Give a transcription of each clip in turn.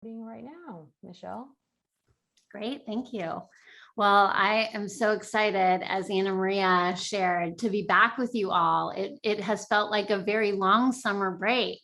Right now, Michelle. Great, thank you. Well, I am so excited, as Anna Maria shared, to be back with you all. It has felt like a very long summer break,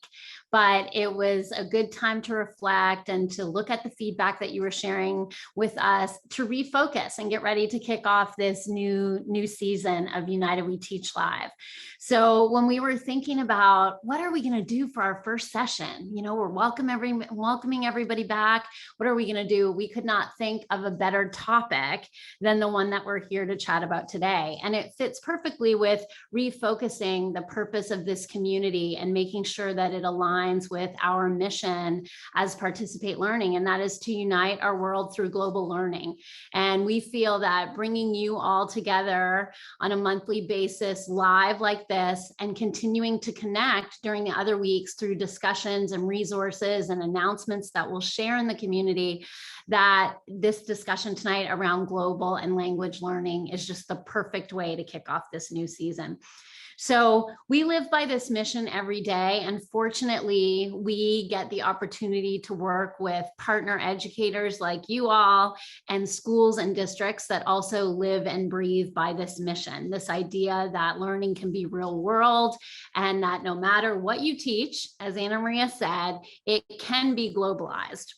but it was a good time to reflect and to look at the feedback that you were sharing with us, to refocus and get ready to kick off this new season of United We Teach Live. So when we were thinking about what are we going to do for our first session, we're welcoming everybody back. What are we going to do? We could not think of a better topic than the one that we're here to chat about today. And it fits perfectly with refocusing the purpose of this community and making sure that it aligns with our mission as Participate Learning, and that is to unite our world through global learning. And we feel that bringing you all together on a monthly basis live like this and continuing to connect during the other weeks through discussions and resources and announcements that we'll share in the community, that this discussion tonight around global and language learning is just the perfect way to kick off this new season. So we live by this mission every day, and fortunately, we get the opportunity to work with partner educators like you all and schools and districts that also live and breathe by this mission, this idea that learning can be real world and that no matter what you teach, as Anna Maria said, it can be globalized.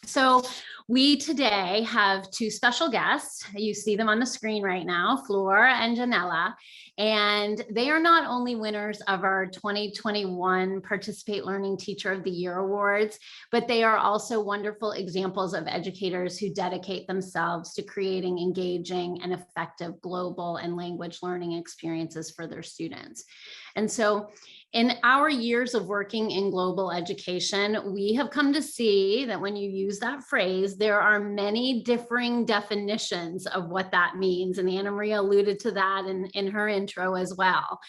So we today have two special guests. You see them on the screen right now, Flor and Yanela, and they are not only winners of our 2021 Participate Learning Teacher of the Year Awards, but they are also wonderful examples of educators who dedicate themselves to creating engaging and effective global and language learning experiences for their students. And so in our years of working in global education, we have come to see that when you use that phrase, there are many differing definitions of what that means. And Anna Maria alluded to that in her intro as well.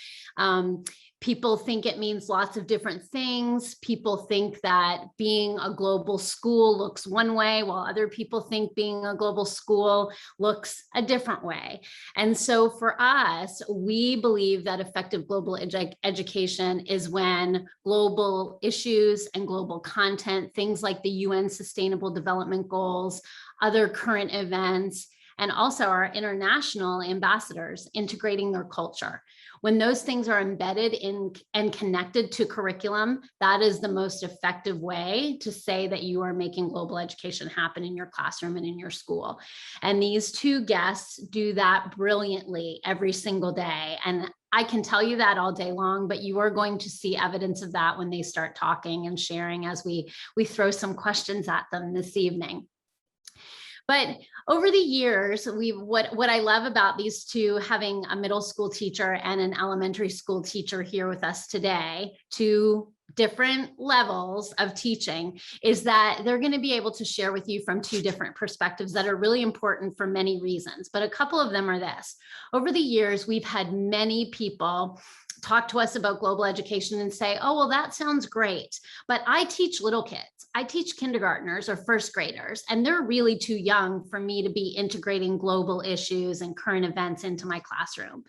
People think it means lots of different things. People think that being a global school looks one way, while other people think being a global school looks a different way. And so for us, we believe that effective global education is when global issues and global content, things like the UN Sustainable Development Goals, other current events, and also our international ambassadors integrating their culture. When those things are embedded in and connected to curriculum, that is the most effective way to say that you are making global education happen in your classroom and in your school. And these two guests do that brilliantly every single day. And I can tell you that all day long, but you are going to see evidence of that when they start talking and sharing as we throw some questions at them this evening. But over the years, what I love about these two, having a middle school teacher and an elementary school teacher here with us today, two different levels of teaching, is that they're going to be able to share with you from two different perspectives that are really important for many reasons. But a couple of them are this. Over the years, we've had many people talk to us about global education and say, oh, well, that sounds great, but I teach little kids. I teach kindergartners or first graders, and they're really too young for me to be integrating global issues and current events into my classroom.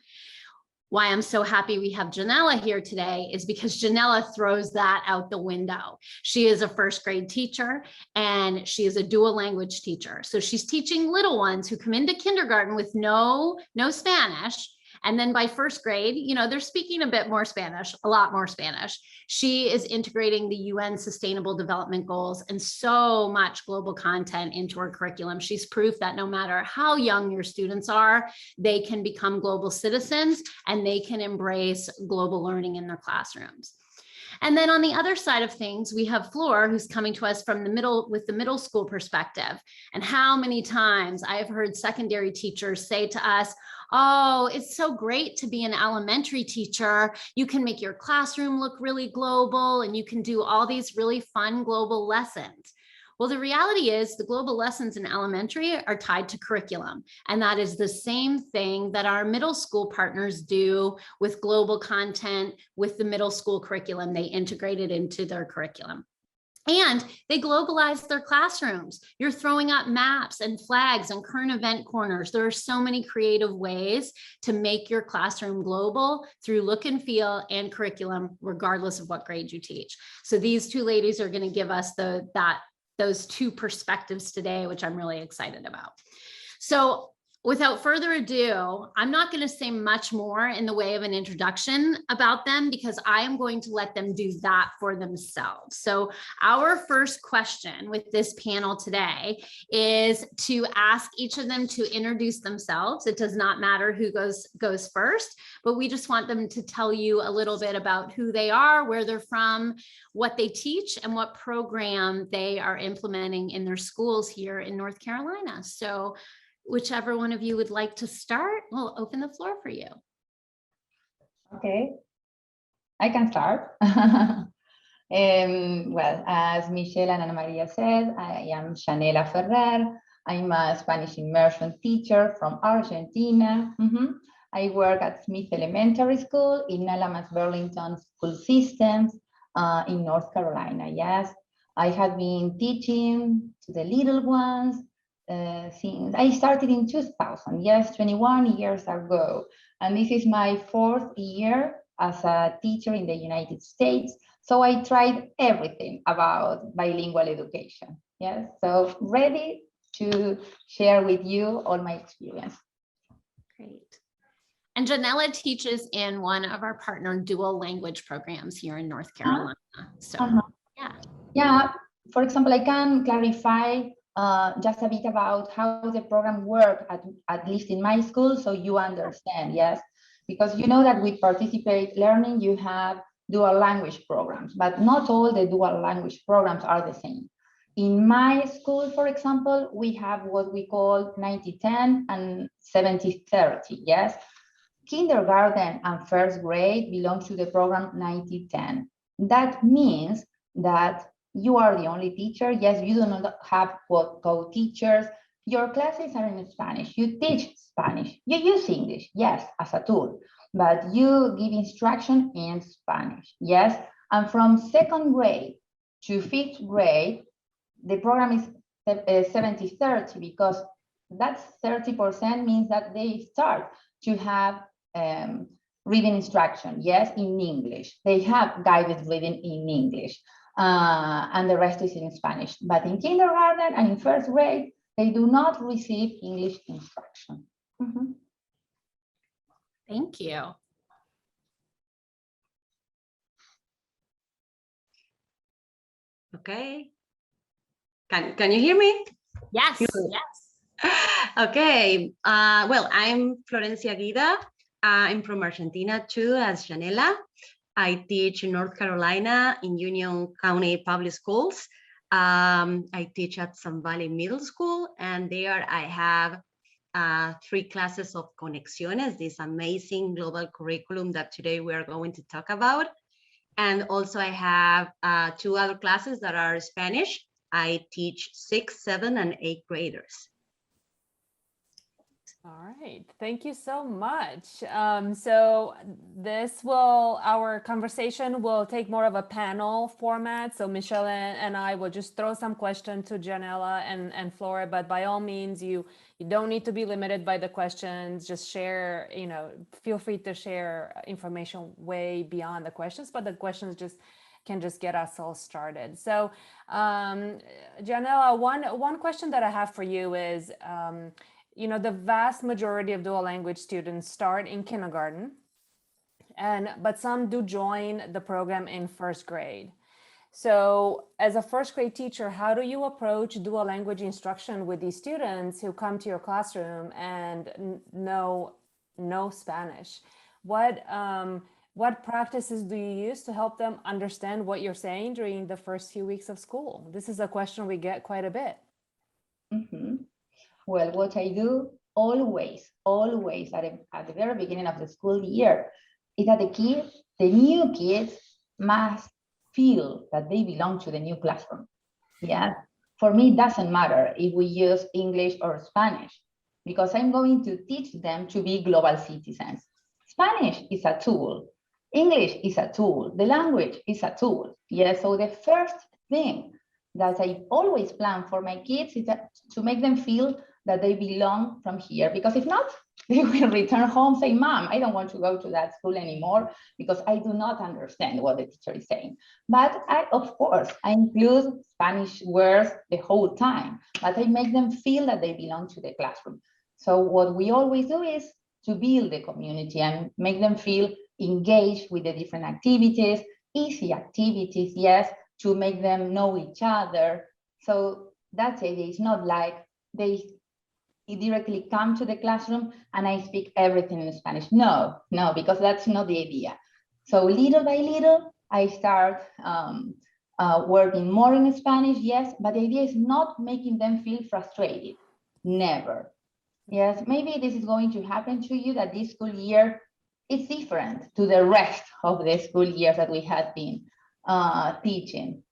Why I'm so happy we have Yanela here today is because Yanela throws that out the window. She is a first grade teacher and she is a dual language teacher. So she's teaching little ones who come into kindergarten with no Spanish. And then by first grade, they're speaking a bit more Spanish, a lot more Spanish. She is integrating the UN Sustainable Development Goals and so much global content into her curriculum. She's proof that no matter how young your students are, they can become global citizens and they can embrace global learning in their classrooms. And then on the other side of things, we have Flor, who's coming to us from the middle school perspective. And how many times I've heard secondary teachers say to us, oh, it's so great to be an elementary teacher. You can make your classroom look really global and you can do all these really fun global lessons. Well, the reality is the global lessons in elementary are tied to curriculum. And that is the same thing that our middle school partners do with global content with the middle school curriculum. They integrate it into their curriculum. And they globalize their classrooms. You're throwing up maps and flags and current event corners. There are so many creative ways to make your classroom global through look and feel and curriculum, regardless of what grade you teach. So these two ladies are going to give us that those two perspectives today, which I'm really excited about. So without further ado, I'm not going to say much more in the way of an introduction about them because I am going to let them do that for themselves. So our first question with this panel today is to ask each of them to introduce themselves. It does not matter who goes first, but we just want them to tell you a little bit about who they are, where they're from, what they teach, and what program they are implementing in their schools here in North Carolina. So whichever one of you would like to start, we'll open the floor for you. Okay, I can start. Well, as Michelle and Ana Maria said, I am Yanela Ferrer. I'm a Spanish immersion teacher from Argentina. I work at Smith Elementary School in Alabama Burlington School Systems in North Carolina. Yes, I have been teaching to the little ones since I started in 2000, yes, 21 years ago. And this is my 4th year as a teacher in the United States. So I tried everything about bilingual education. Yes, so ready to share with you all my experience. Great. And Yanela teaches in one of our partner dual language programs here in North Carolina. So, yeah, for example, I can clarify just a bit about how the program works, at least in my school, so you understand, yes? Because you know that with Participate Learning, you have dual language programs, but not all the dual language programs are the same. In my school, for example, we have what we call 90-10 and 70-30, yes? Kindergarten and first grade belong to the program 90-10. That means that you are the only teacher. Yes, you do not have co-teachers. Your classes are in Spanish. You teach Spanish. You use English, yes, as a tool, but you give instruction in Spanish, yes? And from 2nd grade to 5th grade, the program is 70-30 because that 30% means that they start to have reading instruction, yes, in English. They have guided reading in English. And the rest is in Spanish. But in kindergarten and in 1st grade, they do not receive English instruction. thank you. Okay. Can you hear me? Yes, yes. Okay. Well, I'm Florencia Guida. I'm from Argentina too, as Yanela. I teach in North Carolina in Union County Public Schools. I teach at Sun Valley Middle School, and there I have 3 classes of Conexiones, this amazing global curriculum that today we are going to talk about. And also I have 2 other classes that are Spanish. I teach 6th, 7th, and 8th graders. All right, thank you so much. So our conversation will take more of a panel format. So Michelle and I will just throw some questions to Yanela and Flor, but by all means, you don't need to be limited by the questions. Just share, feel free to share information way beyond the questions, but the questions can just get us all started. So Yanela, one question that I have for you is, the vast majority of dual language students start in kindergarten, but some do join the program in 1st grade. So as a 1st grade teacher, how do you approach dual language instruction with these students who come to your classroom and know Spanish? What practices do you use to help them understand what you're saying during the first few weeks of school? This is a question we get quite a bit. Well, what I do always at the very beginning of the school year is that the new kids must feel that they belong to the new classroom. Yeah, for me, it doesn't matter if we use English or Spanish, because I'm going to teach them to be global citizens. Spanish is a tool. English is a tool. The language is a tool. Yeah, so the first thing that I always plan for my kids is to make them feel that they belong from here, because if not, They will return home, say, Mom, I don't want to go to that school anymore because I do not understand what the teacher is saying. But of course, I include Spanish words the whole time, but I make them feel that they belong to the classroom. So what we always do is to build the community and make them feel engaged with the different activities, easy activities, yes, to make them know each other. So that's it. It's not like they directly come to the classroom and I speak everything in Spanish. No, because that's not the idea. So little by little, I start working more in Spanish, yes, but the idea is not making them feel frustrated, never. Yes, maybe this is going to happen to you that this school year is different to the rest of the school years that we have been teaching,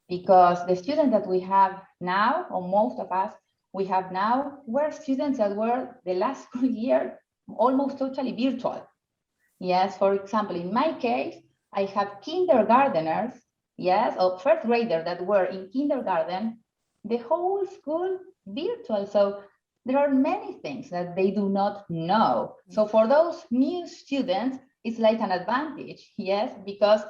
because the students that we have now, or most of us, we have now, were students that were the last school year almost totally virtual. Yes, for example, in my case, I have kindergarteners, yes, or first graders that were in kindergarten, the whole school virtual. So there are many things that they do not know. So for those new students, it's like an advantage, yes, because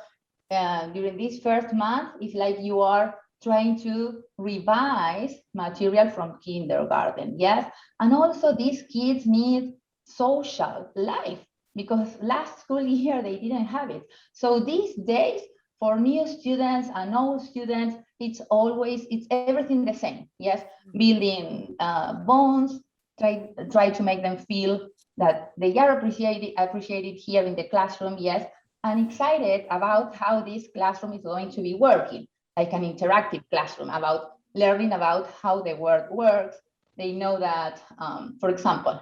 during this first month, it's like you are trying to revise material from kindergarten, yes? And also these kids need social life because last school year they didn't have it. So these days, for new students and old students, it's everything the same, yes? Building bonds, try to make them feel that they are appreciated here in the classroom, yes? And excited about how this classroom is going to be working, like an interactive classroom, about learning about how the world works. They know that, for example,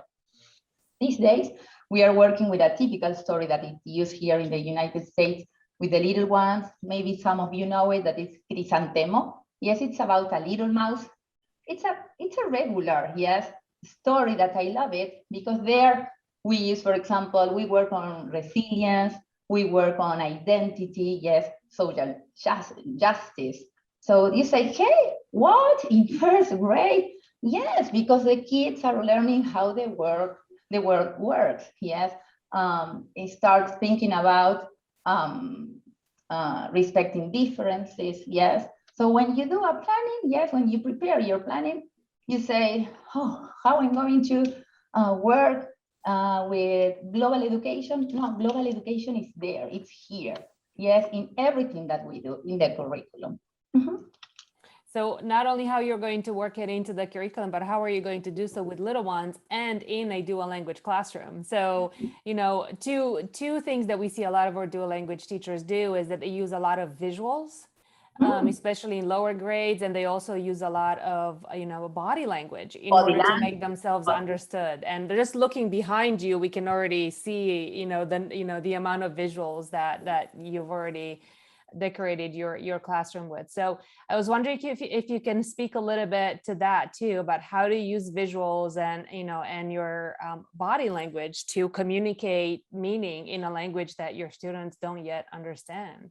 these days, we are working with a typical story that is used here in the United States with the little ones. Maybe some of you know it, that is Crisantemo. Yes, it's about a little mouse. It's a regular, yes, story that I love it because there we use, for example, we work on resilience, we work on identity, yes, social justice. So you say, hey, what, in first grade? Yes, because the kids are learning how the world works, yes. It starts thinking about respecting differences, yes. So when you do a planning, yes, when you prepare your planning, you say, oh, how I'm going to work with global education. No, global education is there, it's here. Yes, in everything that we do in the curriculum. Mm-hmm. So not only how you're going to work it into the curriculum, but how are you going to do so with little ones and in a dual language classroom? So, you know, two things that we see a lot of our dual language teachers do is that they use a lot of visuals, especially in lower grades, and they also use a lot of, you know, body language in order to make themselves understood. And just looking behind you, we can already see, you know, the amount of visuals that you've already decorated your classroom with. So I was wondering if you can speak a little bit to that too, about how to use visuals and, you know, and your body language to communicate meaning in a language that your students don't yet understand.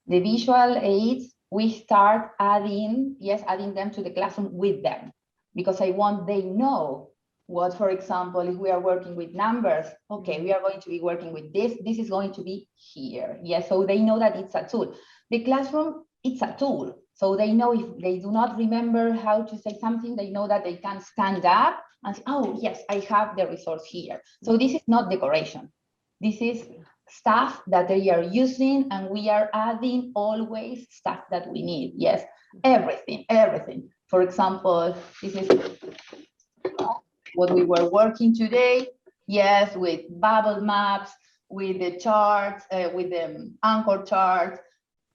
The visual aids, we start adding them to the classroom with them, because I want they know what, for example, if we are working with numbers, okay, we are going to be working with this is going to be here. Yes, so they know that it's a tool. The classroom, it's a tool. So they know if they do not remember how to say something, they know that they can stand up and say, oh, yes, I have the resource here. So this is not decoration. This is stuff that they are using, and we are adding always stuff that we need. Yes, everything. For example, this is what we were working today. Yes, with bubble maps, with the charts, with the anchor charts.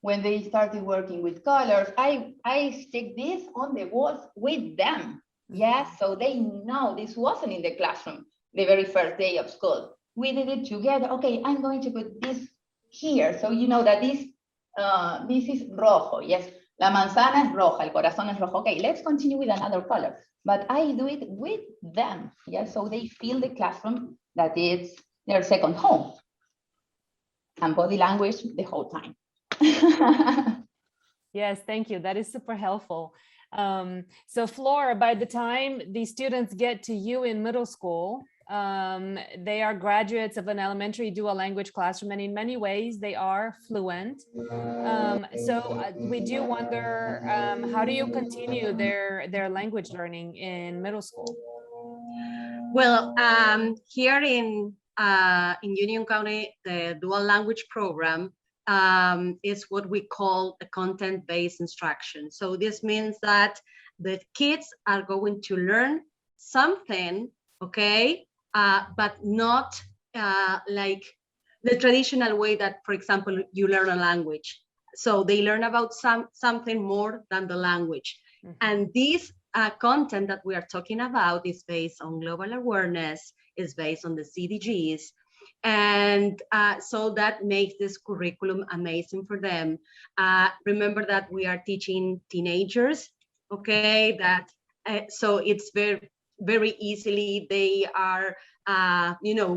When they started working with colors, I stick this on the walls with them. Yes, so they know this wasn't in the classroom the very first day of school. We did it together. Okay, I'm going to put this here. So you know that this is rojo. Yes, la manzana es roja, el corazón es rojo. Okay, let's continue with another color. But I do it with them. Yes, so they feel the classroom that it's their second home. And body language the whole time. Yes, thank you. That is super helpful. So Flor, by the time these students get to you in middle school, They are graduates of an elementary dual language classroom, and in many ways they are fluent. We do wonder, how do you continue their language learning in middle school? Well, here in Union County, the dual language program is what we call a content-based instruction. So this means that the kids are going to learn something, okay, but not like the traditional way that, for example, you learn a language. So they learn about something more than the language. Mm-hmm. And this content that we are talking about is based on global awareness, is based on the CDGs. And so that makes this curriculum amazing for them. Remember that we are teaching teenagers, okay, that so it's very, very easily they are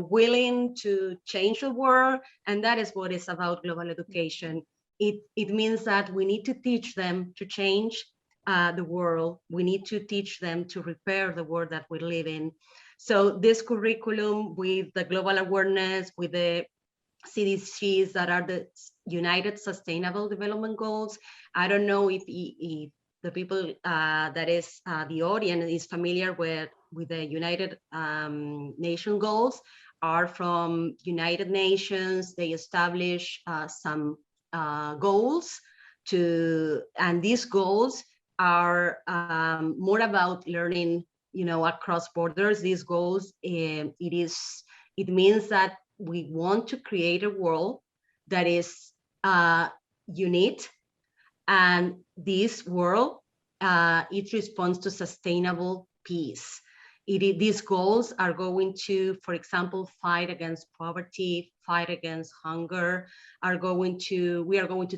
willing to change the world, and that is what is about global education. It means that we need to teach them to change the world. We need to teach them to repair the world that we live in. So this curriculum with the global awareness, with the CDGs that are the United Sustainable Development Goals. I don't know if the people that is the audience is familiar with the United Nations goals, are from United Nations. They establish some goals and these goals are more about learning, across borders. These goals, it means that we want to create a world that is unique, and this world, it responds to sustainable peace. These goals are going to, for example, fight against poverty, fight against hunger, we are going to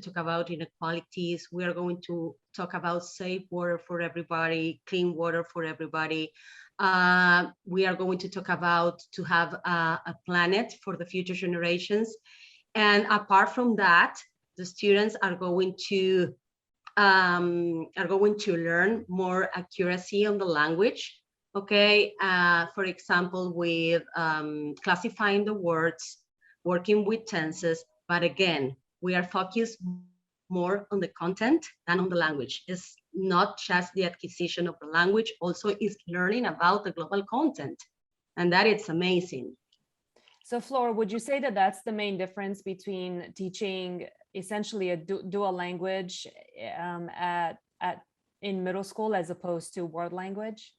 talk about inequalities, we are going to talk about safe water for everybody, clean water for everybody. We are going to talk about to have a planet for the future generations. And apart from that, the students are going to learn more accuracy on the language. Okay, for example, with classifying the words, working with tenses, but again, we are focused more on the content than on the language. It's not just the acquisition of the language, also is learning about the global content, and that it's amazing. So Flor, would you say that that's the main difference between teaching essentially a dual language in middle school as opposed to world language?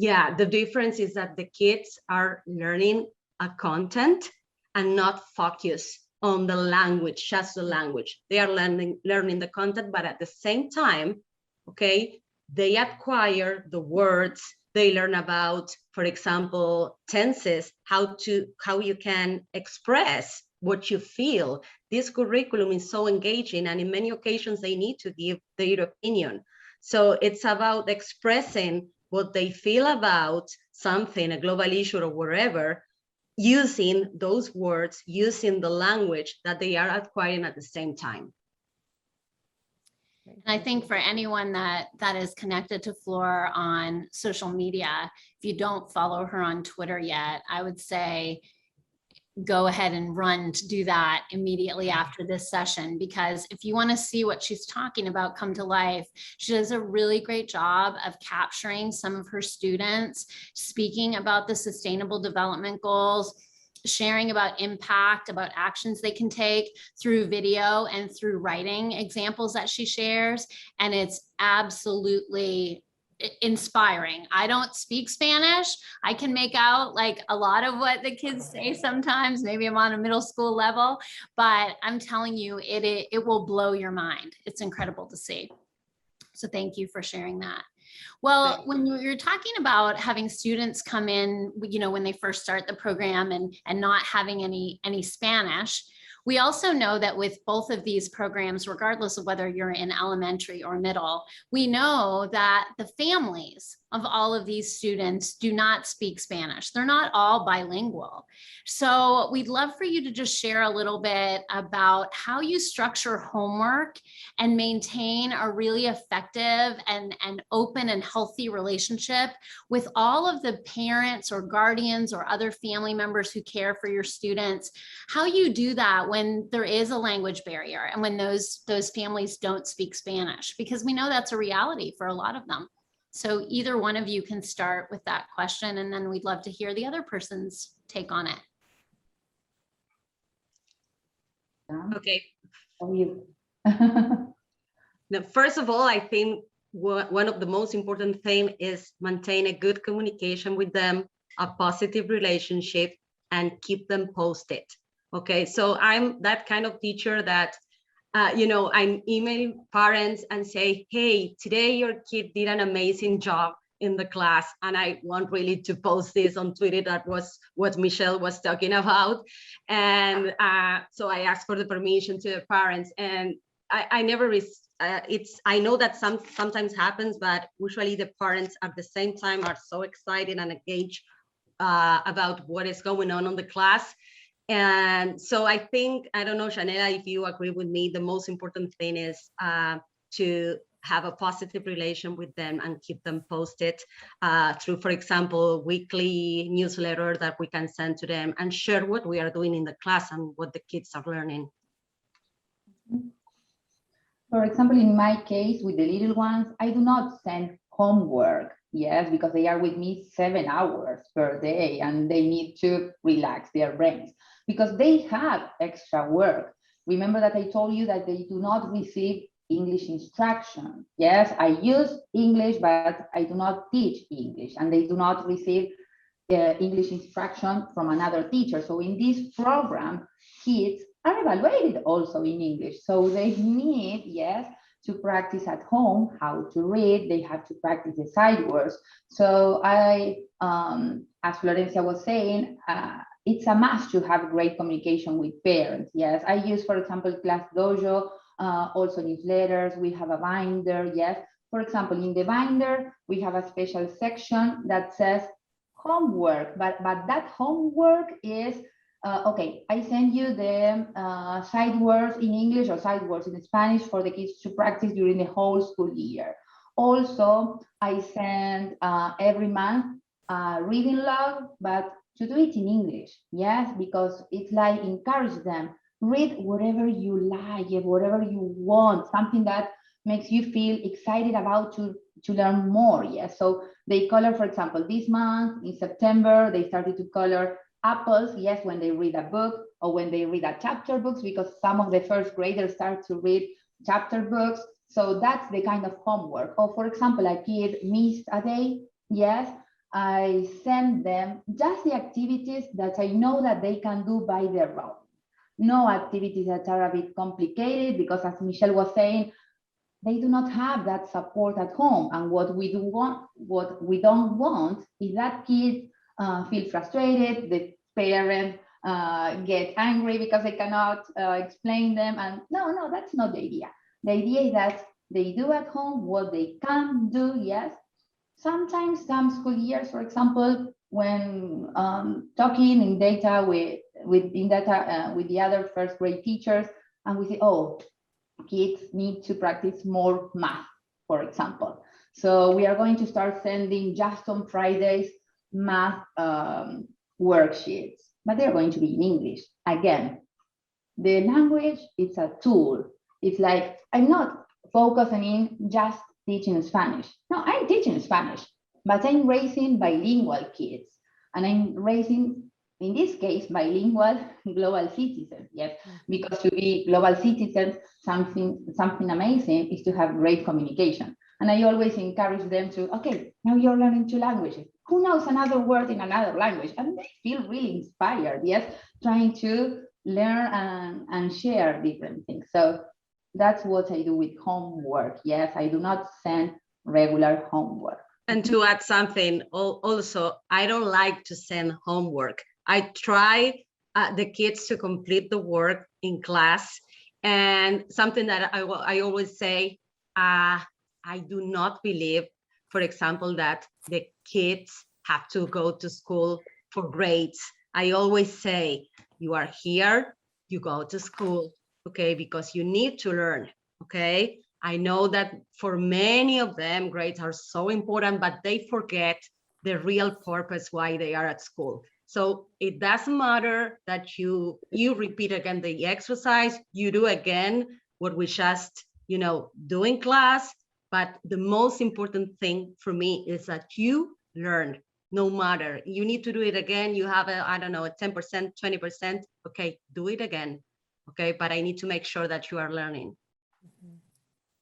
Yeah, the difference is that the kids are learning a content and not focus on the language, just the language. They are learning the content, but at the same time, okay, they acquire the words. They learn about, for example, tenses, how you can express what you feel. This curriculum is so engaging, and in many occasions they need to give their opinion. So it's about expressing what they feel about something, a global issue or whatever, using those words, using the language that they are acquiring at the same time. And I think for anyone that is connected to Flor on social media, if you don't follow her on Twitter yet, I would say go ahead and run to do that immediately after this session, because if you want to see what she's talking about come to life, she does a really great job of capturing some of her students, speaking about the Sustainable Development Goals, sharing about impact, about actions they can take through video and through writing examples that she shares. And it's absolutely inspiring. I don't speak Spanish. I can make out like a lot of what the kids say sometimes. Maybe I'm on a middle school level, but I'm telling you, it will blow your mind. It's incredible to see. So thank you for sharing that. Well, when you're talking about having students come in, when they first start the program and not having any Spanish, we also know that with both of these programs, regardless of whether you're in elementary or middle, we know that the families of all of these students do not speak Spanish. They're not all bilingual. So we'd love for you to just share a little bit about how you structure homework and maintain a really effective and open and healthy relationship with all of the parents or guardians or other family members who care for your students, how you do that when there is a language barrier and when those families don't speak Spanish, because we know that's a reality for a lot of them. So either one of you can start with that question, and then we'd love to hear the other person's take on it. Okay. Oh, you. Now, first of all, I think one of the most important things is maintain a good communication with them, a positive relationship, and keep them posted. Okay, so I'm that kind of teacher that I email parents and say, hey, today your kid did an amazing job in the class, and I want really to post this on Twitter. That was what Michelle was talking about. And so I asked for the permission to the parents, and I never, I know that sometimes happens, but usually the parents at the same time are so excited and engaged about what is going on the class. And so I think, I don't know, Yanela, if you agree with me, the most important thing is to have a positive relation with them and keep them posted through, for example, weekly newsletter that we can send to them and share what we are doing in the class and what the kids are learning. For example, in my case, with the little ones, I do not send homework, yes, because they are with me 7 hours per day and they need to relax their brains because they have extra work. Remember that I told you that they do not receive English instruction. Yes, I use English, but I do not teach English, and they do not receive English instruction from another teacher. So in this program, kids are evaluated also in English. So they need, yes, to practice at home how to read. They have to practice the sight words. So as Florencia was saying, it's a must to have great communication with parents. Yes, I use, for example, Class Dojo, also newsletters. We have a binder. Yes, for example, in the binder, we have a special section that says homework, but that homework is okay, I send you the sight words in English or sight words in Spanish for the kids to practice during the whole school year. Also, I send every month a reading log, but to do it in English, yes, because it's like encourage them, read whatever you like, whatever you want, something that makes you feel excited about to learn more, yes. So they color, for example, this month, in September, they started to color apples, yes, when they read a book or when they read a chapter books, because some of the first graders start to read chapter books. So that's the kind of homework. Or for example, a kid missed a day, yes, I send them just the activities that I know that they can do by their own. No activities that are a bit complicated, because as Michelle was saying, they do not have that support at home. And what we don't want is that kids feel frustrated, the parent get angry because they cannot explain them. And no, that's not the idea. The idea is that they do at home what they can do, yes. Sometimes some school years, for example, when talking in data with the other first grade teachers, and we say, oh, kids need to practice more math, for example. So we are going to start sending just on Fridays math worksheets, but they're going to be in English. Again, the language is a tool. It's like, I'm not focusing in just teaching Spanish. No, I'm teaching Spanish, but I'm raising bilingual kids. And I'm raising, in this case, bilingual global citizens, yes, because to be global citizens, something amazing is to have great communication. And I always encourage them to, okay, now you're learning 2 languages. Who knows another word in another language? And they feel really inspired, yes, trying to learn and share different things. So that's what I do with homework. Yes, I do not send regular homework. And to add something, also, I don't like to send homework. I try the kids to complete the work in class. And something that I always say, I do not believe for example, that the kids have to go to school for grades. I always say, you are here, you go to school, okay, because you need to learn, okay? I know that for many of them, grades are so important, but they forget the real purpose why they are at school. So it doesn't matter that you repeat again the exercise, you do again what we just, do in class, but the most important thing for me is that you learn. No matter, you need to do it again. You have a 10%, 20%. Okay, do it again. Okay, but I need to make sure that you are learning.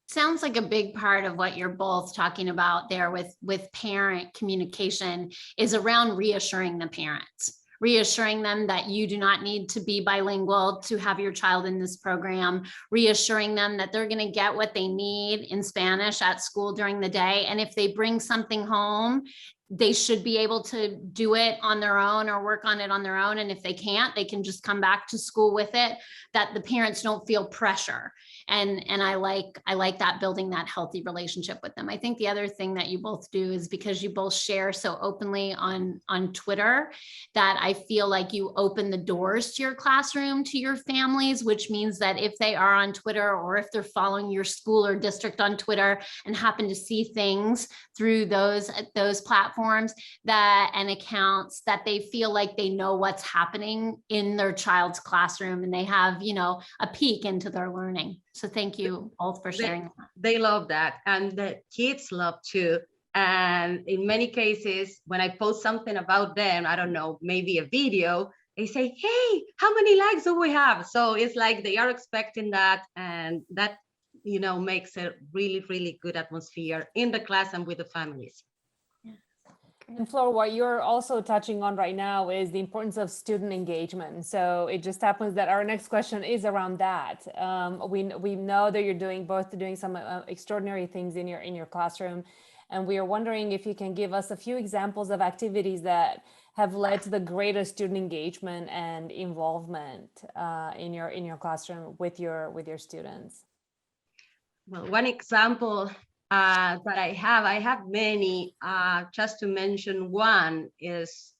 Sounds like a big part of what you're both talking about there with parent communication is around reassuring the parents, reassuring them that you do not need to be bilingual to have your child in this program, reassuring them that they're going to get what they need in Spanish at school during the day. And if they bring something home, they should be able to do it on their own or work on it on their own. And if they can't, they can just come back to school with it, that the parents don't feel pressure. And I like that, building that healthy relationship with them. I think the other thing that you both do is because you both share so openly on Twitter, that I feel like you open the doors to your classroom, to your families, which means that if they are on Twitter or if they're following your school or district on Twitter and happen to see things through those platforms and accounts, that they feel like they know what's happening in their child's classroom and they have, a peek into their learning. So thank you both for sharing that. They love that. And the kids love too. And in many cases, when I post something about them, I don't know, maybe a video, they say, hey, how many likes do we have? So it's like they are expecting that. And that, makes a really, really good atmosphere in the class and with the families. And Flor, what you're also touching on right now is the importance of student engagement. So it just happens that our next question is around that. We know that you're both doing some extraordinary things in your classroom, and we are wondering if you can give us a few examples of activities that have led to the greatest student engagement and involvement in your classroom with your students. Well, one example that I have many, just to mention one, is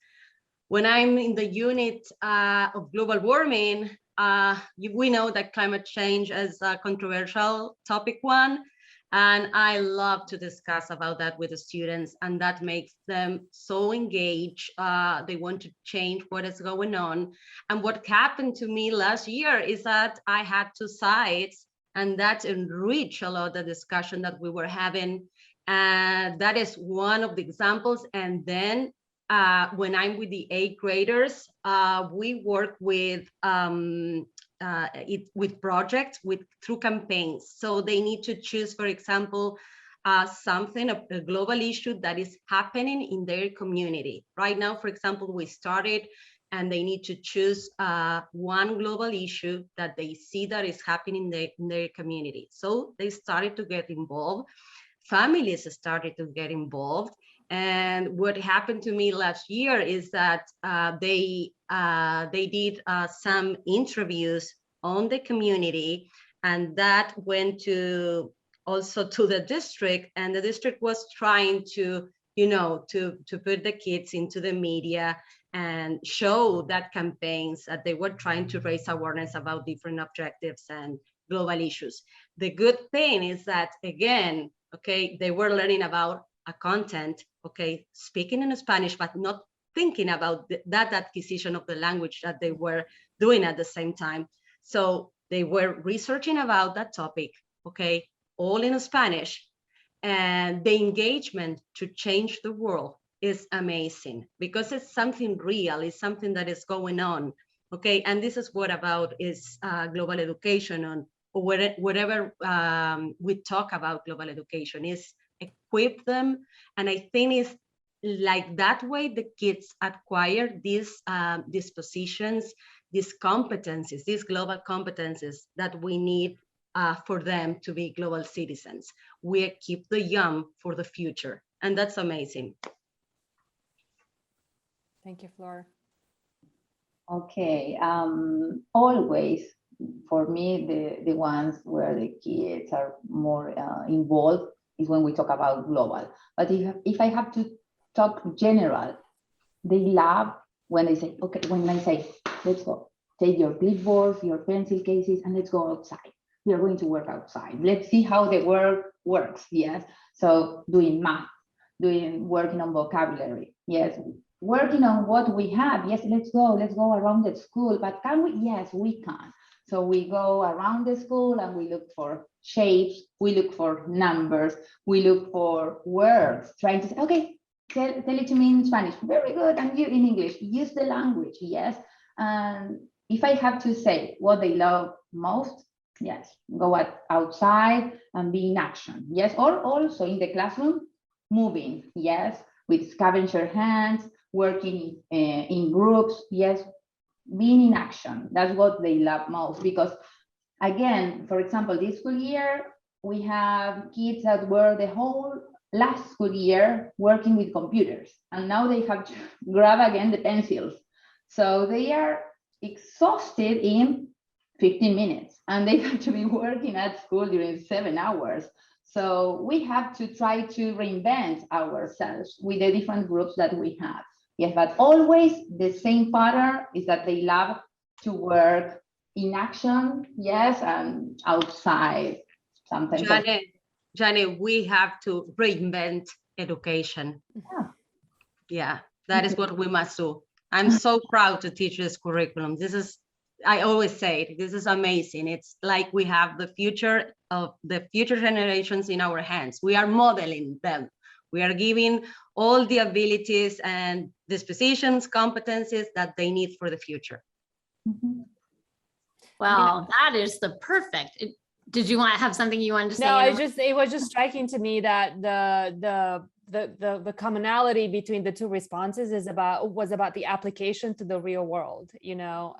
when I'm in the unit of global warming, we know that climate change is a controversial topic one, and I love to discuss about that with the students, and that makes them so engaged. They want to change what is going on. And what happened to me last year is that I had 2 sides, and that enriched a lot the discussion that we were having. And that is one of the examples. And then when I'm with the 8th graders, we work with projects through campaigns. So they need to choose, for example, something, a global issue that is happening in their community. Right now, for example, we started, and they need to choose one global issue that they see that is happening in their community. So they started to get involved. Families started to get involved. And what happened to me last year is that they did some interviews on the community, and that went also to the district, and the district was trying to put the kids into the media and show that campaigns that they were trying to raise awareness about different objectives and global issues. The good thing is that, again, okay, they were learning about a content, okay, speaking in Spanish, but not thinking about that acquisition of the language that they were doing at the same time. So they were researching about that topic, okay, all in Spanish, and the engagement to change the world is amazing because it's something real, it's something that is going on, okay? And this is what about is global education, or whatever we talk about global education, is equip them. And I think it's like that way the kids acquire these positions, these competencies, these global competencies that we need for them to be global citizens. We keep the young for the future, and that's amazing. Thank you, Flor. Okay, always for me, the ones where the kids are more involved is when we talk about global. But if I have to talk general, they love when they say, okay, when I say, let's go, take your clipboards, your pencil cases, and let's go outside. We are going to work outside. Let's see how the work works, yes? So doing math, working on vocabulary, yes? Working on what we have, yes, let's go around the school, but can we? Yes, we can. So we go around the school and we look for shapes, we look for numbers, we look for words, trying to say, okay, tell it to me in Spanish, very good, and you in English, use the language, yes? And if I have to say what they love most, yes, go outside and be in action, yes? Or also in the classroom, moving, yes? With scavenger hands, working in groups, yes? Being in action, that's what they love most. Because again, for example, this school year, we have kids that were the whole last school year working with computers, and now they have to grab again the pencils. So they are exhausted in 15 minutes, and they have to be working at school during 7 hours. So we have to try to reinvent ourselves with the different groups that we have. Yes, but always the same pattern is that they love to work in action, yes, and outside sometimes. Janet, we have to reinvent education. Yeah, that is what we must do. I'm so proud to teach this curriculum. This is, I always say, this is amazing. It's like we have the future of the future generations in our hands. We are modeling them. We are giving all the abilities and dispositions, competencies that they need for the future. Well, that is the perfect. Did you want to have something you wanted to say? No, it was just striking to me that the commonality between the two responses was about the application to the real world, you know,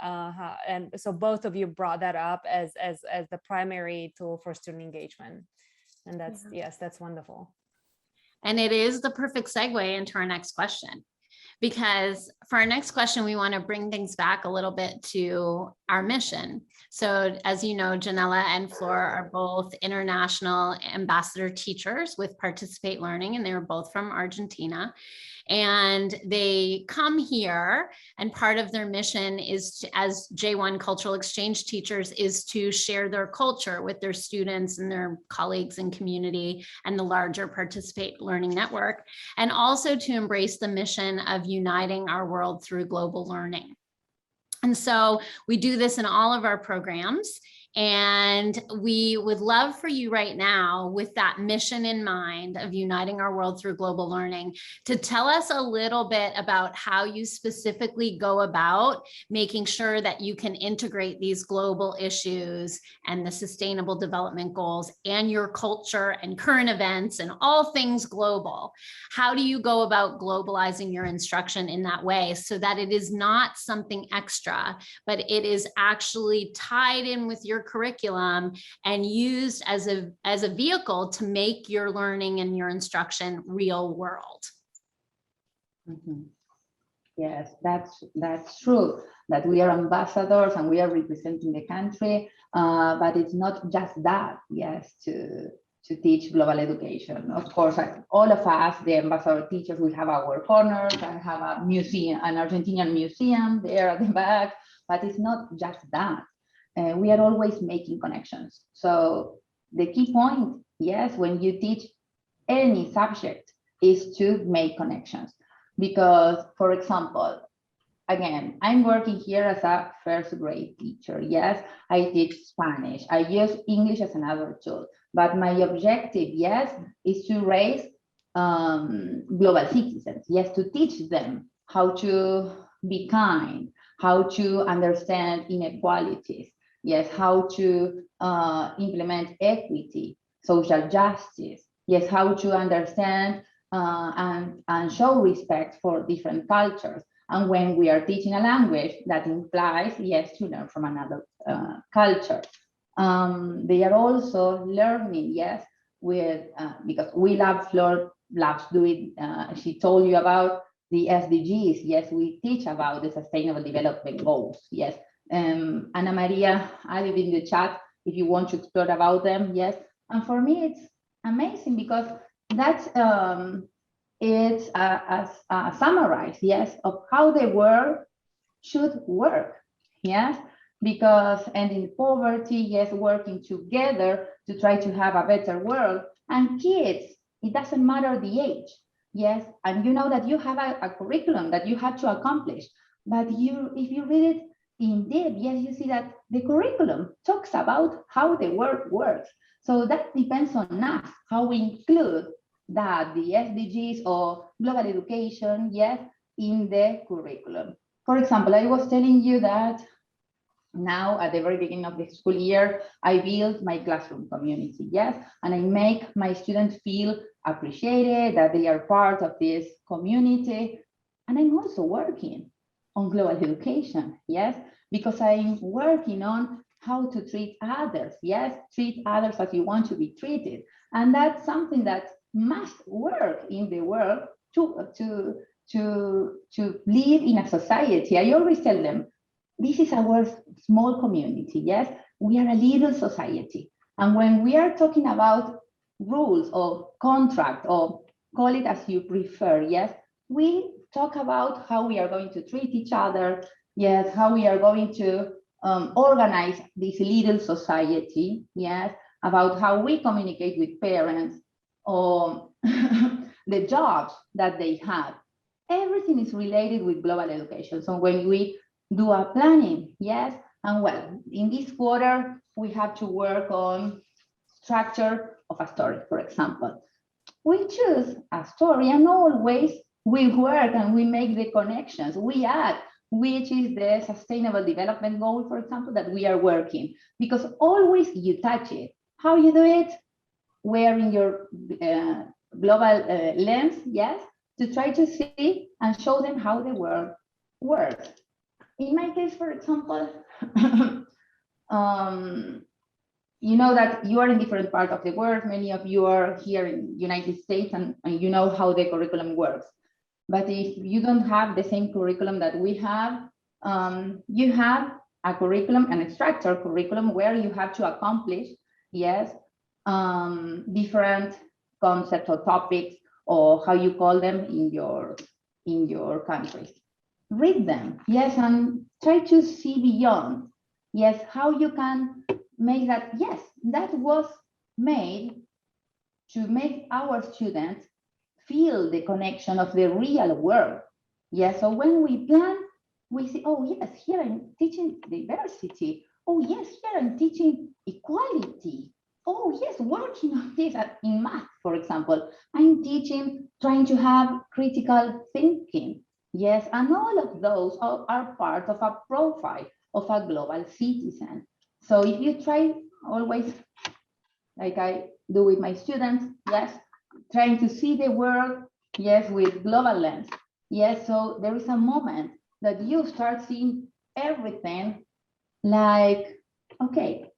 and so both of you brought that up as the primary tool for student engagement, and that's yes, that's wonderful. And it is the perfect segue into our next question, because for our next question, we want to bring things back a little bit to our mission. So as you know, Yanela and Flor are both international ambassador teachers with Participate Learning, and they were both from Argentina. And they come here, and part of their mission is to, as J1 cultural exchange teachers, is to share their culture with their students and their colleagues and community and the larger Participate Learning network, and also to embrace the mission of uniting our world through global learning. And so we do this in all of our programs. And we would love for you right now, with that mission in mind of uniting our world through global learning, to tell us a little bit about how you specifically go about making sure that you can integrate these global issues and the sustainable development goals and your culture and current events and all things global. How do you go about globalizing your instruction in that way so that it is not something extra, but it is actually tied in with your curriculum and used as a vehicle to make your learning and your instruction real world? Yes, that's true, that we are ambassadors and we are representing the country, but it's not just that, yes, to teach global education. Of course, all of us, the ambassador teachers, we have our corners. I have a museum, an Argentinian museum there at the back, but it's not just that. We are always making connections. So the key point, yes, when you teach any subject is to make connections. Because, for example, again, I'm working here as a first grade teacher. Yes, I teach Spanish. I use English as another tool. But my objective, yes, is to raise global citizens. Yes, to teach them how to be kind, how to understand inequalities. Yes, how to implement equity, social justice. Yes, how to understand and show respect for different cultures. And when we are teaching a language, that implies, yes, to learn from another culture. They are also learning, yes, with, because we love, Flor loves doing, she told you about the SDGs. Yes, we teach about the Sustainable Development Goals. Yes, Ana Maria added in the chat if you want to explore about them. Yes, and for me, amazing because that's it's a summarize, yes, of how the world should work, yes, because ending poverty, yes, working together to try to have a better world. And kids, it doesn't matter the age, yes, and you know that you have a curriculum that you have to accomplish, but if you read it in depth, yes, you see that the curriculum talks about how the world works. So that depends on us, how we include that the SDGs or global education, yes, in the curriculum. For example, I was telling you that now at the very beginning of the school year, I build my classroom community, yes, and I make my students feel appreciated, that they are part of this community. And I'm also working on global education, yes, because I'm working on how to treat others, yes, treat others as you want to be treated. And that's something that must work in the world to live in a society. I always tell them, this is our small community, yes? We are a little society. And when we are talking about rules or contract, or call it as you prefer, yes? We talk about how we are going to treat each other, yes, how we are going to organize this little society, yes, about how we communicate with parents, or the jobs that they have. Everything is related with global education. So when we do a planning, yes, and well, in this quarter, we have to work on structure of a story, for example. We choose a story and always we work and we make the connections. We add which is the sustainable development goal, for example, that we are working, because always you touch it. How you do it? Wearing your global lens, yes, to try to see and show them how the world works. In my case, for example, you know that you are in different parts of the world. Many of you are here in the United States and you know how the curriculum works. But if you don't have the same curriculum that we have, you have a curriculum, an structured curriculum where you have to accomplish, yes, different concepts or topics, or how you call them in your countries. Read them, yes, and try to see beyond, yes, how you can make that, yes, that was made to make our students feel the connection of the real world. Yes, so when we plan, we see, oh yes, here I'm teaching diversity. Oh yes, here I'm teaching equality. Oh yes, working on this in math, for example. I'm teaching, trying to have critical thinking. Yes, and all of those are part of a profile of a global citizen. So if you try always, like I do with my students, yes, trying to see the world, yes, with global lens. Yes, so there is a moment that you start seeing everything like, okay,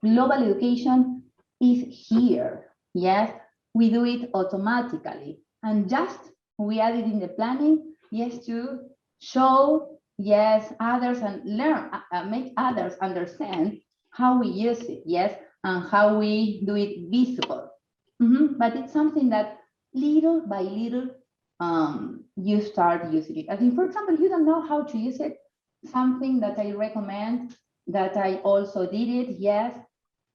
global education is here. Yes, we do it automatically. And just we add it in the planning, yes, to show, yes, others and learn, make others understand how we use it, yes, and how we do it visible. But it's something that little by little, you start using it. I think, for example, you don't know how to use it, something that I recommend, that I also did it, yes,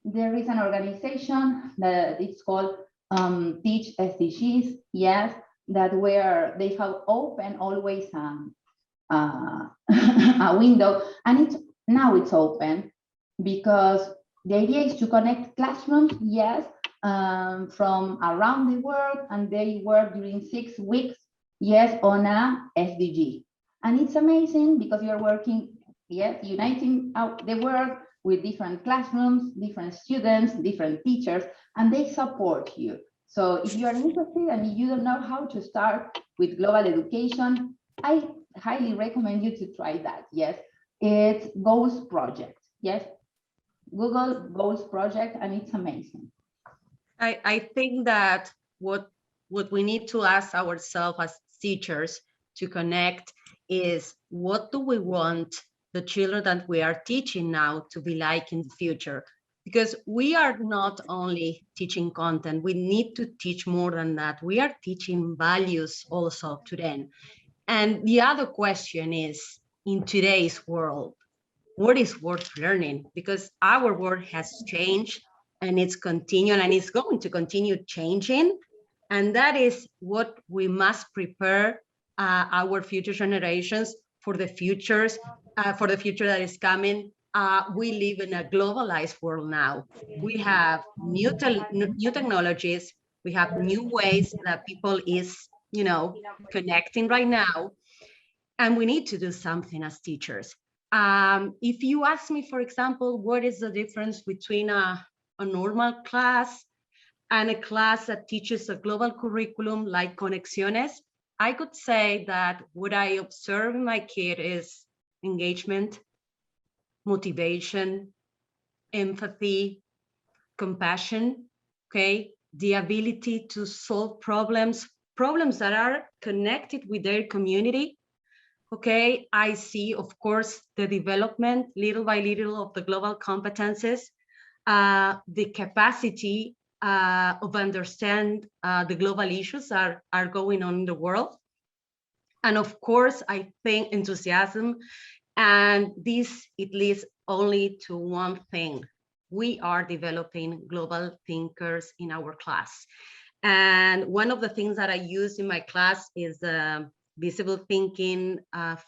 there is an organization that it's called Teach SDGs, yes, that where they have open always a window, and now it's open because the idea is to connect classrooms, yes, from around the world, and they work during 6 weeks, yes, on a SDG. And it's amazing because you're working, yes, uniting out the world with different classrooms, different students, different teachers, and they support you. So if you are interested and you don't know how to start with global education, I highly recommend you to try that, yes. It's Goals Project, yes. Google Goals Project, and it's amazing. I think that what we need to ask ourselves as teachers to connect is, what do we want the children that we are teaching now to be like in the future? because we are not only teaching content, we need to teach more than that. We are teaching values also to them. And the other question is, in today's world, what is worth learning? Because our world has changed, and it's continuing, and it's going to continue changing. And that is what we must prepare our future generations for the futures, for the future that is coming. We live in a globalized world now. We have new technologies. We have new ways that people is, connecting right now. And we need to do something as teachers. If you ask me, for example, what is the difference between a normal class and a class that teaches a global curriculum like Conexiones, I could say that what I observe in my kid is engagement, motivation, empathy, compassion, okay? The ability to solve problems that are connected with their community. Okay, I see, of course, the development little by little of the global competences, the capacity of understand the global issues are going on in the world. And of course, I think enthusiasm, and this, it leads only to one thing. We are developing global thinkers in our class. And one of the things that I use in my class is visible thinking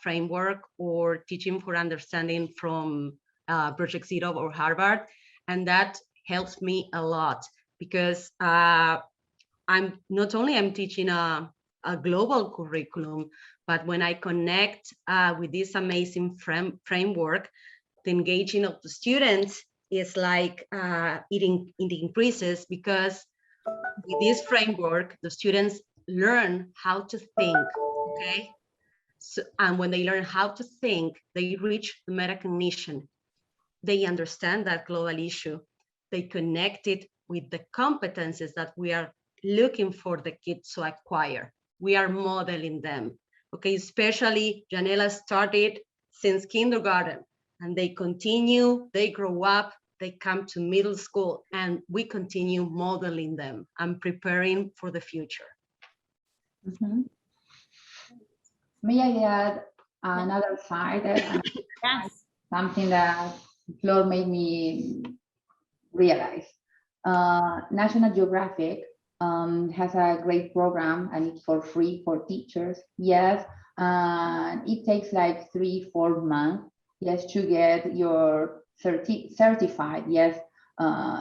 framework, or teaching for understanding from Project Zero or Harvard. And that helps me a lot, because I'm teaching a global curriculum, but when I connect with this amazing framework, the engaging of the students is like it increases, because with this framework, the students learn how to think, okay? So, and when they learn how to think, they reach the metacognition. They understand that global issue. They connect it with the competences that we are looking for the kids to acquire. We are modeling them, okay? Especially Yanela started since kindergarten, and they continue, they grow up, they come to middle school, and we continue modeling them and preparing for the future. Mm-hmm. May I add another side? Yes. Something that Flor made me realize. National Geographic has a great program, and it's for free for teachers. Yes, and it takes like 3-4 months. Yes, to get your certified. Yes,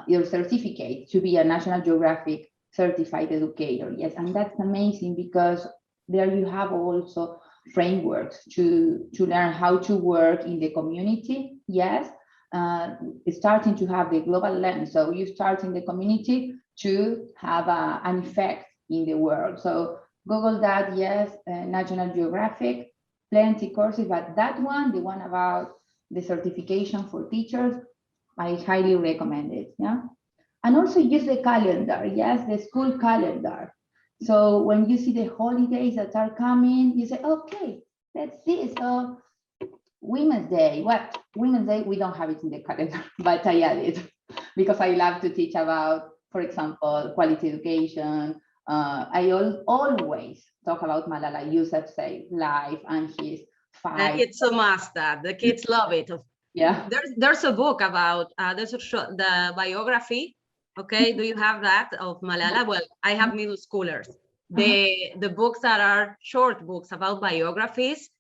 your certificate to be a National Geographic certified educator. Yes, and that's amazing, because there you have also frameworks to learn how to work in the community. Yes, starting to have the global lens. So you start in the community to have an effect in the world. So Google that. Yes, National Geographic, plenty courses, but that one, the one about the certification for teachers, I highly recommend it. Yeah, and also use the calendar. Yes, the school calendar. So when you see the holidays that are coming, you say, okay, let's see. So Women's Day, what? Women's Day, we don't have it in the calendar, but I added because I love to teach about, for example, quality education. I always talk about Malala Yousafzai's life and his fight. It's a must. The kids love it. Yeah. There's a book about, the biography. Okay, do you have that of Malala? Well, I have middle schoolers. The books that are short books about biographies,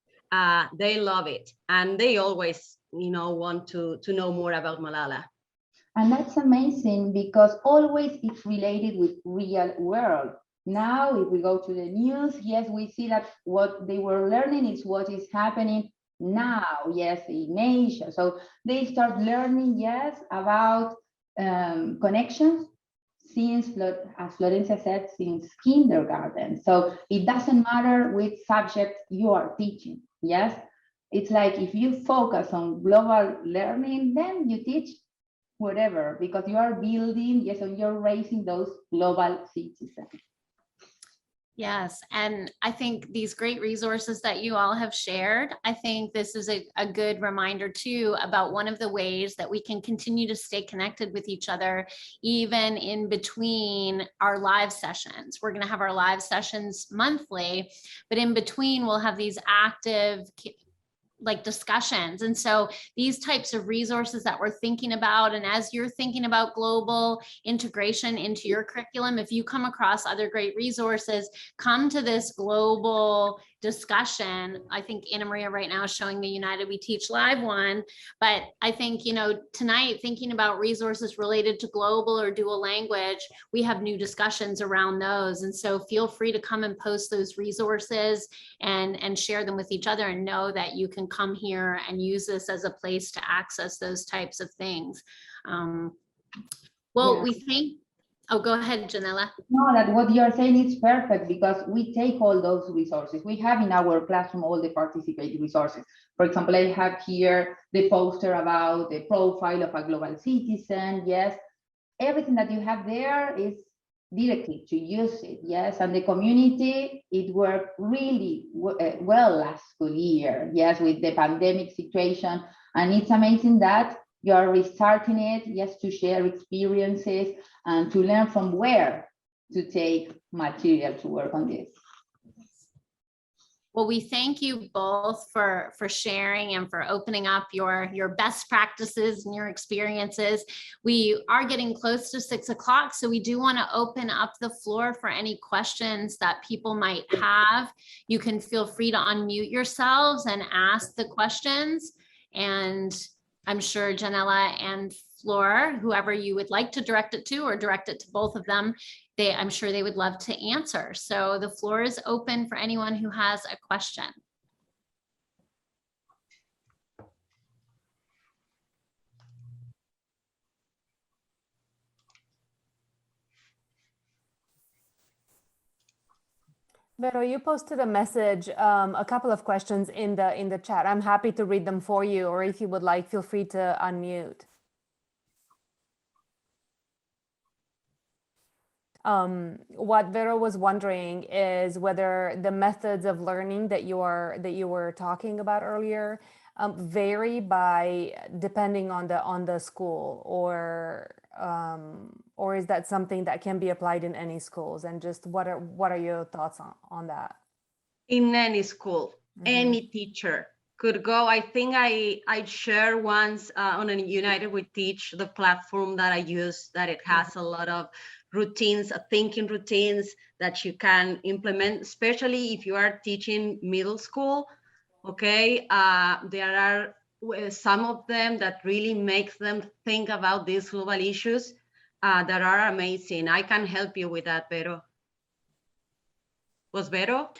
they love it, and they always, want to know more about Malala. And that's amazing, because always it's related with real world. Now, if we go to the news, yes, we see that what they were learning is what is happening now, yes, in Asia. So they start learning, yes, about connections since, as Florencia said, since kindergarten. So it doesn't matter which subject you are teaching, yes? It's like if you focus on global learning, then you teach whatever, because you are building, yes, and you're raising those global citizens. Yes, and I think these great resources that you all have shared, I think this is a good reminder too about one of the ways that we can continue to stay connected with each other, even in between our live sessions. We're going to have our live sessions monthly, but in between we'll have these active discussions. And so these types of resources that we're thinking about, and as you're thinking about global integration into your curriculum, if you come across other great resources, come to this global discussion. I think Anna Maria right now is showing the United We Teach Live one, but I think, tonight thinking about resources related to global or dual language, we have new discussions around those. And so feel free to come and post those resources and share them with each other, and know that you can come here and use this as a place to access those types of things. We think, oh, go ahead, Yanela. No, that what you're saying is perfect, because we take all those resources. We have in our classroom all the participating resources. For example, I have here the poster about the profile of a global citizen. Yes, everything that you have there is directly to use it. Yes, and the community, it worked really well last school year. Yes, with the pandemic situation, and it's amazing that you are restarting it, yes, to share experiences and to learn from where to take material to work on this. Well, we thank you both for sharing and for opening up your best practices and your experiences. We are getting close to 6 o'clock, so we do want to open up the floor for any questions that people might have. You can feel free to unmute yourselves and ask the questions. And I'm sure Yanela and Flor, whoever you would like to direct it to, or direct it to both of them, I'm sure they would love to answer. So the floor is open for anyone who has a question. Vero, you posted a message, a couple of questions in the chat. I'm happy to read them for you, or if you would like, feel free to unmute. What Vero was wondering is whether the methods of learning that you were talking about earlier vary depending on the school, or is that something that can be applied in any schools? And just what are your thoughts on that? In any school, any teacher could go. I think I shared once on a United We Teach, the platform that I use, that it has a lot of routines, thinking routines that you can implement, especially if you are teaching middle school. Okay, there are some of them that really makes them think about these global issues that are amazing. I can help you with that, Vero. Was Vero?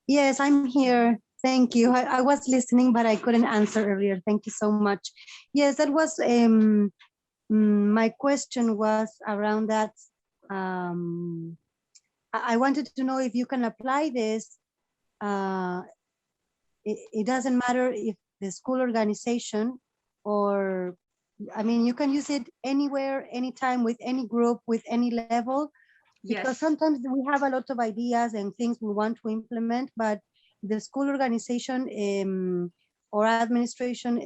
Yes, I'm here. Thank you. I was listening, but I couldn't answer earlier. Thank you so much. Yes, that was my question was around that. I wanted to know if you can apply this. It doesn't matter if the school organization, or, I mean, you can use it anywhere, anytime, with any group, with any level. Because Yes. sometimes we have a lot of ideas and things we want to implement, but the school organization or administration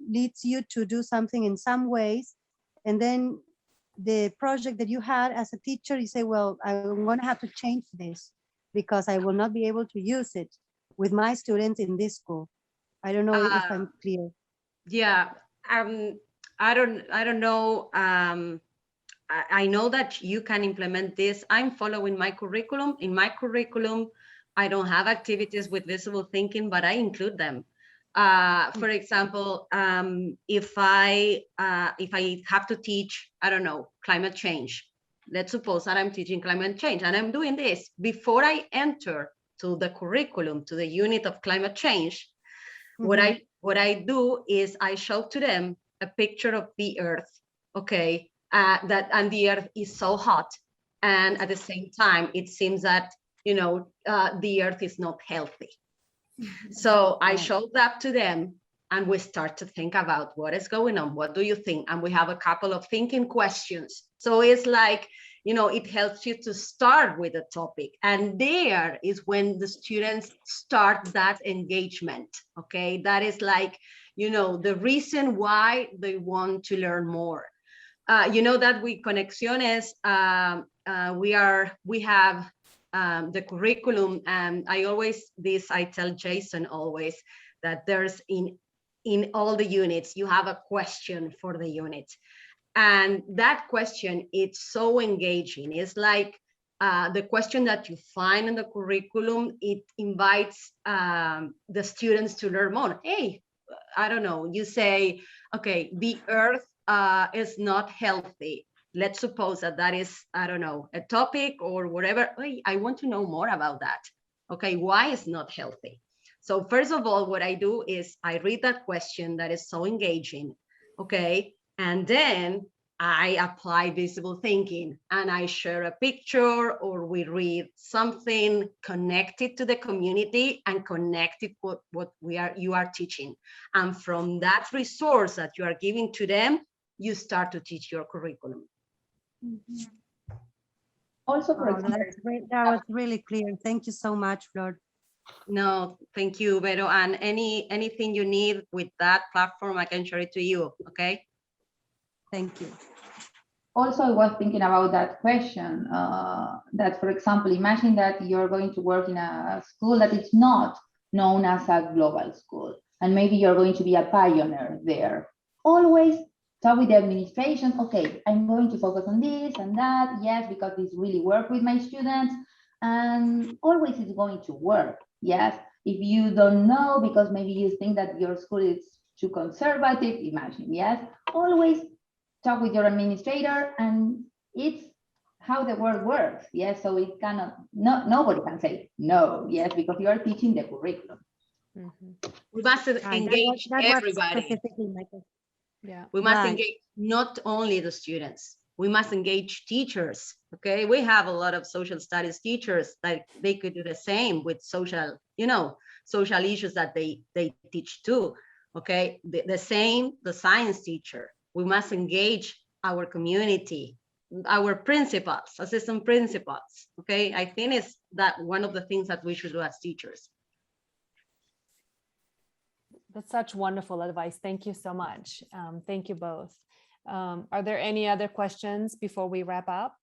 leads you to do something in some ways. And then the project that you had as a teacher, you say, well, I'm going to have to change this because I will not be able to use it with my students in this school. I don't know if I'm clear. Yeah, I don't know. I know that you can implement this. I'm following my curriculum. In my curriculum, I don't have activities with visible thinking, but I include them. For example, if I have to teach, I don't know, climate change. Let's suppose that I'm teaching climate change and I'm doing this. Before I enter to the curriculum, to the unit of climate change, what I do is I show to them a picture of the earth, okay? And the earth is so hot, and at the same time it seems that the earth is not healthy. So I showed that to them, and we start to think about what is going on. What do you think? And we have a couple of thinking questions. So it's like it helps you to start with a topic. And there is when the students start that engagement, okay? That is like, the reason why they want to learn more. That we Conexiones, we have the curriculum, and I tell Jason always that there's in all the units, you have a question for the unit. And that question, it's so engaging. It's like the question that you find in the curriculum, it invites the students to learn more. Hey, I don't know, you say, okay, the earth is not healthy. Let's suppose that is, I don't know, a topic or whatever. Hey, I want to know more about that. Okay, why is not healthy? So first of all, what I do is I read that question that is so engaging, okay? And then I apply visible thinking and I share a picture, or we read something connected to the community and connected with what you are teaching. And from that resource that you are giving to them, you start to teach your curriculum. Also, for example, that was really clear. Thank you so much, Flor. No, thank you, Vero. And anything you need with that platform, I can share it to you, okay? Thank you. Also, I was thinking about that question, that, for example, imagine that you're going to work in a school that is not known as a global school, and maybe you're going to be a pioneer there. Always talk with the administration. Okay, I'm going to focus on this and that. Yes, because this really works with my students, and always it's going to work. Yes, if you don't know, because maybe you think that your school is too conservative, imagine, yes, always talk with your administrator, and it's how the world works. Yes, so it cannot, nobody can say no, yes, because you are teaching the curriculum. We must engage everybody. Yeah, we must engage not only the students, we must engage teachers. Okay, we have a lot of social studies teachers that they could do the same with social, social issues that they teach too. Okay, the same, the science teacher. We must engage our community, our principals, assistant principals. Okay, I think it's that one of the things that we should do as teachers. that's such wonderful advice. Thank you so much. Thank you both. Are there any other questions before we wrap up?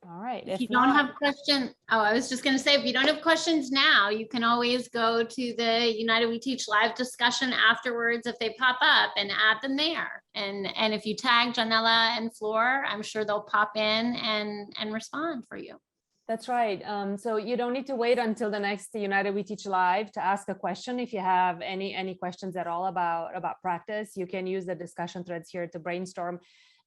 All right. If you don't have questions, I was just going to say, if you don't have questions now, you can always go to the United We Teach live discussion afterwards if they pop up, and add them there. And if you tag Yanela and Flor, I'm sure they'll pop in and respond for you. That's right. So you don't need to wait until the next United We Teach Live to ask a question. If you have any questions at all about practice, you can use the discussion threads here to brainstorm.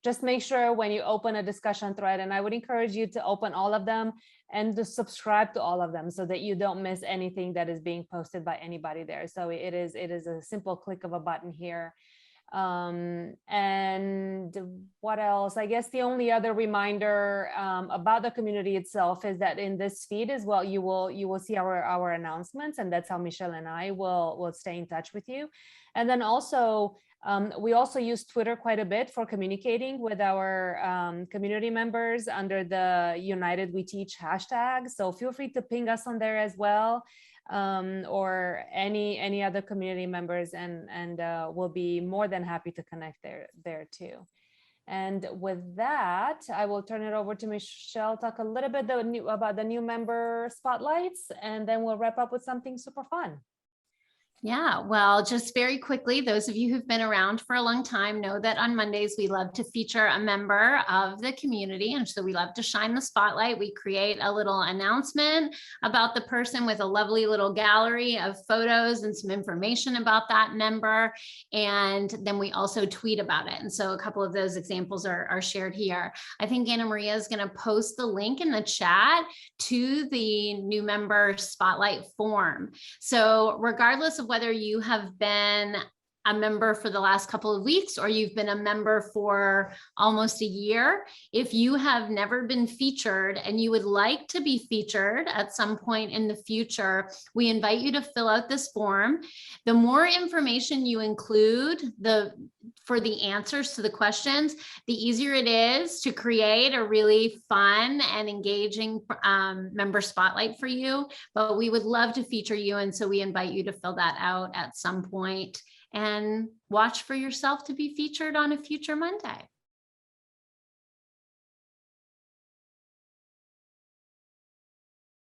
Just make sure when you open a discussion thread, and I would encourage you to open all of them and to subscribe to all of them so that you don't miss anything that is being posted by anybody there. So it is a simple click of a button here. And what else? I guess the only other reminder about the community itself is that in this feed as well, you will see our announcements, and that's how Michelle and I will stay in touch with you. And then also, we also use Twitter quite a bit for communicating with our community members under the United We Teach hashtag. So feel free to ping us on there as well, or any other community members, and we'll be more than happy to connect there too. And with that, I will turn it over to Michelle, talk a little bit about the new member spotlights, and then we'll wrap up with something super fun. Yeah, well, just very quickly, those of you who've been around for a long time know that on Mondays, we love to feature a member of the community. And so we love to shine the spotlight. We create a little announcement about the person with a lovely little gallery of photos and some information about that member. And then we also tweet about it. And so a couple of those examples are shared here. I think Anna Maria is going to post the link in the chat to the new member spotlight form. So regardless of whether you have been a member for the last couple of weeks or you've been a member for almost a year, if you have never been featured and you would like to be featured at some point in the future, we invite you to fill out this form. The more information you include, for the answers to the questions, the easier it is to create a really fun and engaging member spotlight for you. But we would love to feature you. And so we invite you to fill that out at some point and watch for yourself to be featured on a future Monday.